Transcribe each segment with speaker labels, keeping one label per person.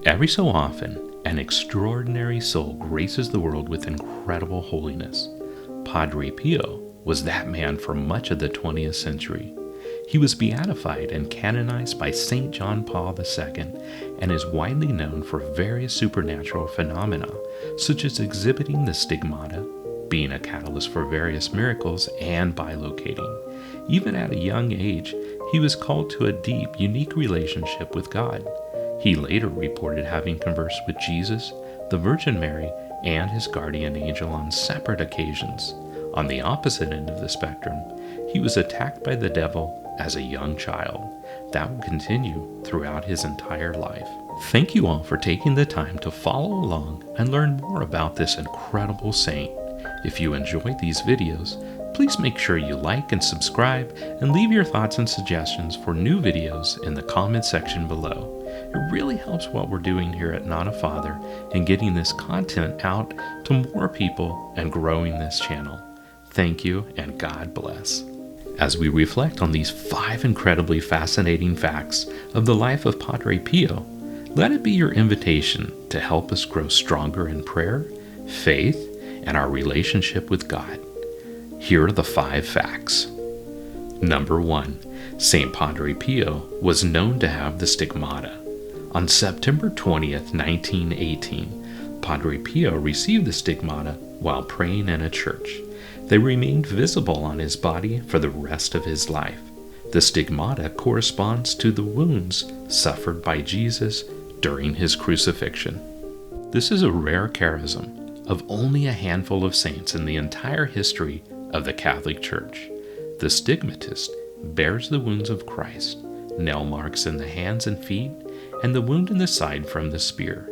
Speaker 1: Every so often, an extraordinary soul graces the world with incredible holiness. Padre Pio was that man for much of the 20th century. He was beatified and canonized by St. John Paul II and is widely known for various supernatural phenomena, such as exhibiting the stigmata, being a catalyst for various miracles, and bilocating. Even at a young age, he was called to a deep, unique relationship with God. He later reported having conversed with Jesus, the Virgin Mary, and his guardian angel on separate occasions. On the opposite end of the spectrum, he was attacked by the devil as a young child. That will continue throughout his entire life. Thank you all for taking the time to follow along and learn more about this incredible saint. If you enjoyed these videos, please make sure you like and subscribe and leave your thoughts and suggestions for new videos in the comment section below. It really helps what we're doing here at Not a Father in getting this content out to more people and growing this channel. Thank you and God bless. As we reflect on these 5 incredibly fascinating facts of the life of Padre Pio, let it be your invitation to help us grow stronger in prayer, faith, and our relationship with God. Here are the 5 facts. Number 1. St. Padre Pio was known to have the stigmata. On September 20th, 1918, Padre Pio received the stigmata while praying in a church. They remained visible on his body for the rest of his life. The stigmata corresponds to the wounds suffered by Jesus during his crucifixion. This is a rare charism of only a handful of saints in the entire history of the Catholic Church. The stigmatist bears the wounds of Christ, nail marks in the hands and feet, and the wound in the side from the spear.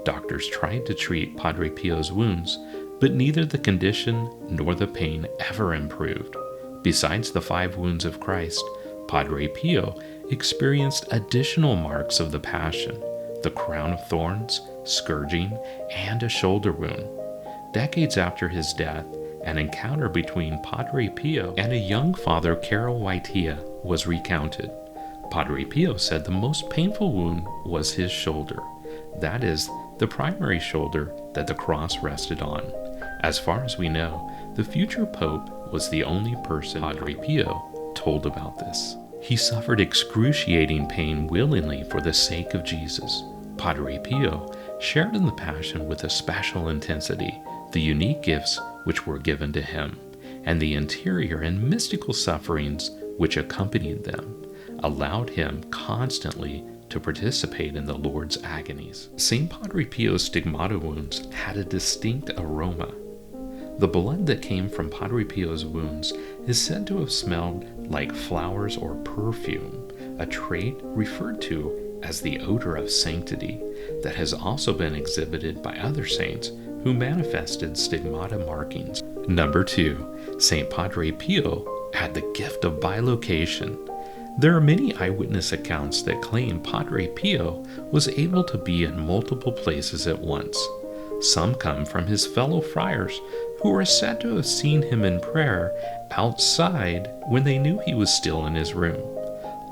Speaker 1: Doctors tried to treat Padre Pio's wounds, but neither the condition nor the pain ever improved. Besides the 5 wounds of Christ, Padre Pio experienced additional marks of the Passion, the crown of thorns, scourging, and a shoulder wound. Decades after his death, an encounter between Padre Pio and a young Father Carol Waitia was recounted. Padre Pio said the most painful wound was his shoulder, that is, the primary shoulder that the cross rested on. As far as we know, the future pope was the only person Padre Pio told about this. He suffered excruciating pain willingly for the sake of Jesus. Padre Pio shared in the Passion with a special intensity the unique gifts which were given to him, and the interior and mystical sufferings which accompanied them allowed him constantly to participate in the Lord's agonies. St. Padre Pio's stigmata wounds had a distinct aroma. The blood that came from Padre Pio's wounds is said to have smelled like flowers or perfume, a trait referred to as the odor of sanctity that has also been exhibited by other saints who manifested stigmata markings. Number 2. St. Padre Pio had the gift of bilocation. There are many eyewitness accounts that claim Padre Pio was able to be in multiple places at once. Some come from his fellow friars, who are said to have seen him in prayer outside when they knew he was still in his room.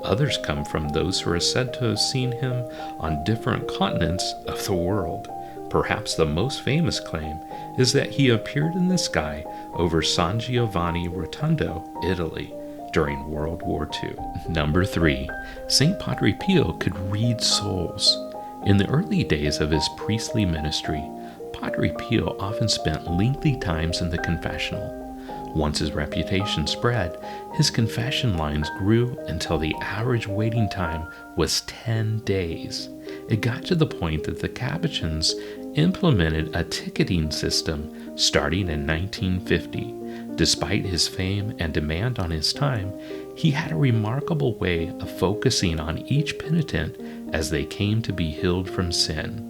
Speaker 1: Others come from those who are said to have seen him on different continents of the world. Perhaps the most famous claim is that he appeared in the sky over San Giovanni Rotondo, Italy, during World War II. Number 3. St. Padre Pio could read souls. In the early days of his priestly ministry, Padre Pio often spent lengthy times in the confessional. Once his reputation spread, his confession lines grew until the average waiting time was 10 days. It got to the point that the Capuchins implemented a ticketing system starting in 1950. Despite his fame and demand on his time, he had a remarkable way of focusing on each penitent as they came to be healed from sin.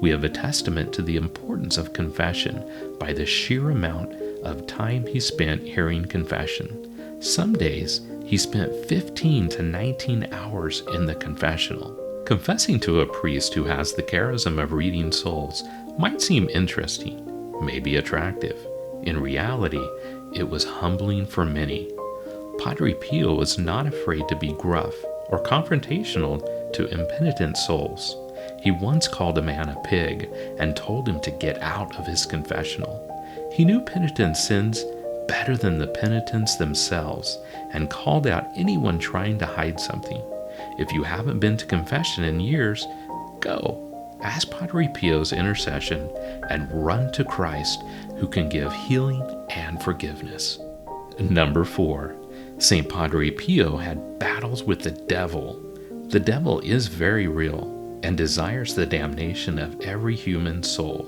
Speaker 1: We have a testament to the importance of confession by the sheer amount of time he spent hearing confession. Some days, he spent 15 to 19 hours in the confessional. Confessing to a priest who has the charism of reading souls might seem interesting, maybe attractive. In reality, it was humbling for many. Padre Pio was not afraid to be gruff or confrontational to impenitent souls. He once called a man a pig and told him to get out of his confessional. He knew penitents' sins better than the penitents themselves and called out anyone trying to hide something. If you haven't been to confession in years, go. Ask Padre Pio's intercession and run to Christ, who can give healing and forgiveness. Number 4. St. Padre Pio had battles with the devil. The devil is very real and desires the damnation of every human soul.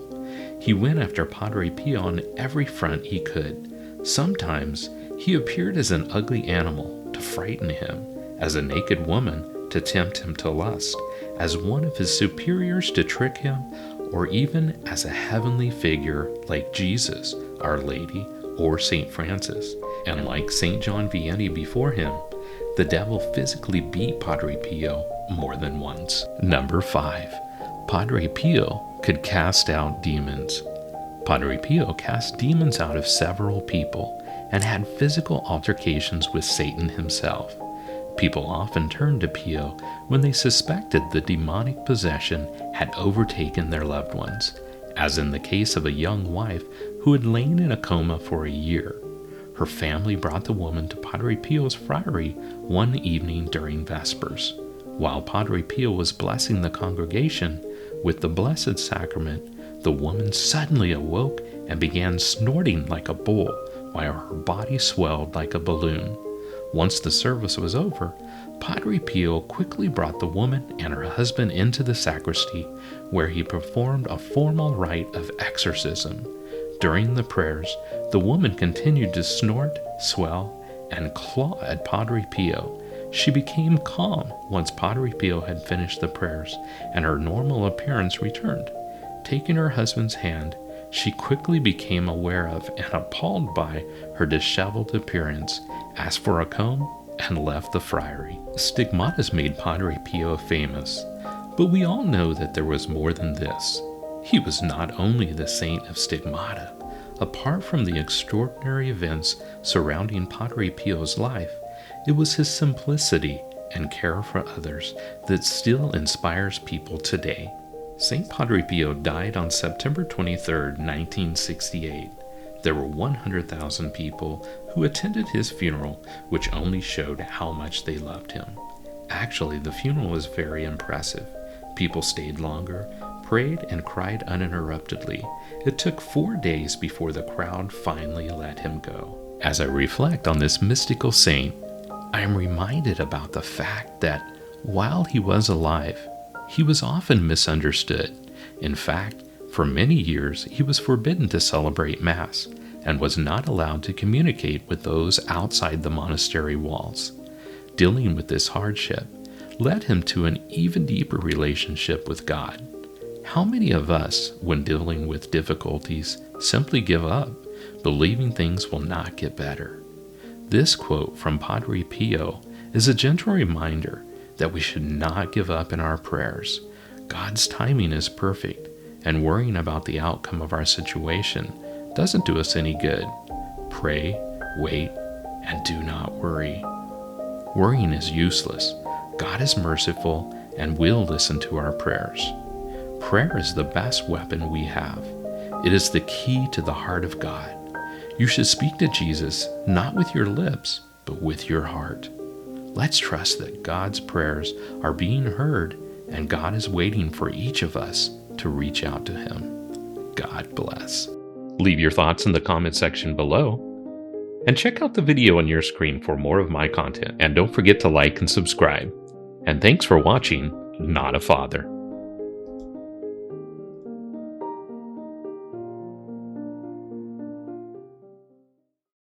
Speaker 1: He went after Padre Pio on every front he could. Sometimes he appeared as an ugly animal to frighten him, as a naked woman to tempt him to lust, as one of his superiors to trick him, or even as a heavenly figure like Jesus, Our Lady, or St. Francis. And like St. John Vianney before him, the devil physically beat Padre Pio more than once. Number 5. Padre Pio could cast out demons. Padre Pio cast demons out of several people and had physical altercations with Satan himself. People often turned to Pio when they suspected the demonic possession had overtaken their loved ones, as in the case of a young wife who had lain in a coma for a year. Her family brought the woman to Padre Pio's friary one evening during Vespers. While Padre Pio was blessing the congregation with the Blessed Sacrament, the woman suddenly awoke and began snorting like a bull, while her body swelled like a balloon. Once the service was over, Padre Pio quickly brought the woman and her husband into the sacristy, where he performed a formal rite of exorcism. During the prayers, the woman continued to snort, swell, and claw at Padre Pio. She became calm once Padre Pio had finished the prayers, and her normal appearance returned. Taking her husband's hand, she quickly became aware of and appalled by her disheveled appearance, asked for a comb, and left the friary. Stigmata made Padre Pio famous, but we all know that there was more than this. He was not only the saint of Stigmata. Apart from the extraordinary events surrounding Padre Pio's life, it was his simplicity and care for others that still inspires people today. St. Padre Pio died on September 23, 1968. There were 100,000 people who attended his funeral, which only showed how much they loved him. Actually, the funeral was very impressive. People stayed longer, prayed, and cried uninterruptedly. It took 4 days before the crowd finally let him go. As I reflect on this mystical saint, I am reminded about the fact that while he was alive, he was often misunderstood. In fact, for many years, he was forbidden to celebrate Mass and was not allowed to communicate with those outside the monastery walls. Dealing with this hardship led him to an even deeper relationship with God. How many of us, when dealing with difficulties, simply give up, believing things will not get better? This quote from Padre Pio is a gentle reminder that we should not give up in our prayers. God's timing is perfect, and worrying about the outcome of our situation doesn't do us any good. Pray, wait, and do not worry. Worrying is useless. God is merciful and will listen to our prayers. Prayer is the best weapon we have. It is the key to the heart of God. You should speak to Jesus not with your lips, but with your heart. Let's trust that God's prayers are being heard, and God is waiting for each of us to reach out to Him. God bless. Leave your thoughts in the comment section below, and check out the video on your screen for more of my content. And don't forget to like and subscribe. And thanks for watching Not a Father.